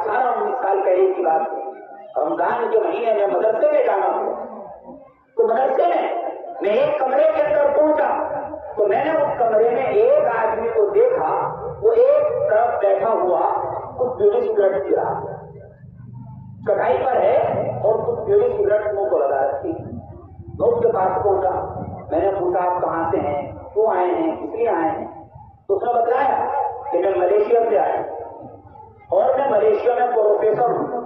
18-19 साल पहले की बात है। रमजान के महीने में मदरसे में जाना हुआ, तो मदरसे में मैं एक कमरे के अंदर पहुंचा तो मैंने उस कमरे में एक आदमी को देखा, वो एक तरफ बैठा हुआ कुछ बीड़ी सिगरेट पी रहा, चटाई पर है और कुछ बीड़ी सिगरेट मुंह को लगा रखी। मैं उसके पास पहुंचा, मैंने पूछा आप कहाँ से हैं, क्यों आए हैं, किस लिए आए हैं? तो उसने बताया कि मैं मलेशिया से आया और मैं मलेशिया में प्रोफेसर हूँ।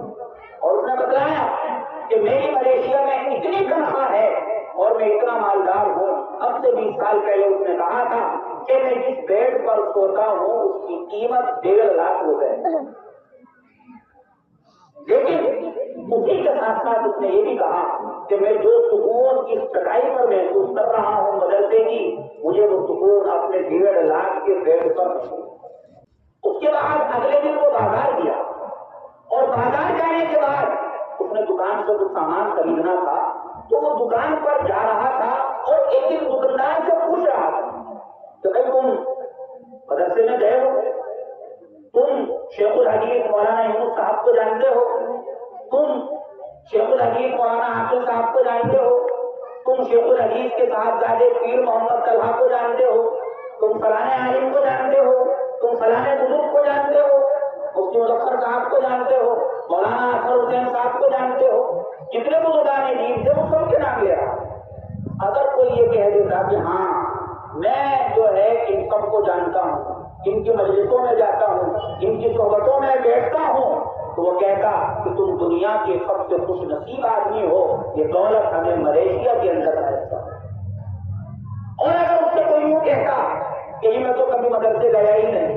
और उसने बताया कि मेरी मलेशिया में इतनी तनख्वाह है और मैं इतना मालदार हूँ। अब से 20 साल पहले उसने कहा था कि मैं जिस बेड पर सोता हूँ उसकी कीमत 1.5 लाख रुपए। लेकिन उसी के साथ साथ उसने ये भी कहा कि मैं जो सुकून इस चटाई पर महसूस कर रहा हूँ मदरसे की, मुझे वो सुकून अपने 1.5 लाख के बेड पर। उसके बाद अगले दिन वो बाजार गया और बाजार जाने के बाद उसने दुकान से कुछ सामान खरीदना था, तो वो दुकान पर जा रहा था और एक दिन दुकानदार से पूछ रहा था तो भाई तुम मदरसे में गए हो, तुम शेखुल हदीस मौलाना यूनुस साहब को जानते हो, तुम शेखुल हदीस मौलाना हाफिज साहब को जानते हो, तुम शेखुल हदीस के साहबजादे पीर मोहम्मद तलहा को जानते हो, तुम फलाने आलिम को जानते हो, तुम फलाने बुजुर्ग को जानते हो, मुफ्ती मुजफ्फर साहब को जानते हो, मौलाना असर हुसैन साहब को जानते हो, जितने बुजुर्गाने दीन थे वो सबके नाम ले रहा। अगर कोई ये कह देता कि हाँ मैं जो है इन सबको जानता हूँ, इनकी मजलिसों में जाता हूँ, इनकी सोहबतों में बैठता हूँ, तो वो कहता कि तुम दुनिया के सबसे खुश नसीब आदमी हो, ये दौलत हमें मलेशिया के अंदर है। और अगर उससे कोई यूँ कहता कि मैं तो कभी मदरसे गया ही नहीं,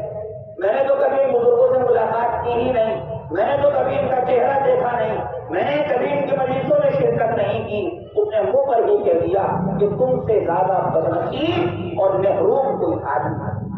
मैंने तो कभी बुजुर्गों से मुलाकात की ही नहीं, मैंने तो कभी इनका चेहरा देखा नहीं, मैंने कभी इनकी मजलिसों में शिरकत नहीं की, उसने मुंह पर ही कह दिया कि तुमसे ज्यादा बदनसीब और महरूम कोई आदमी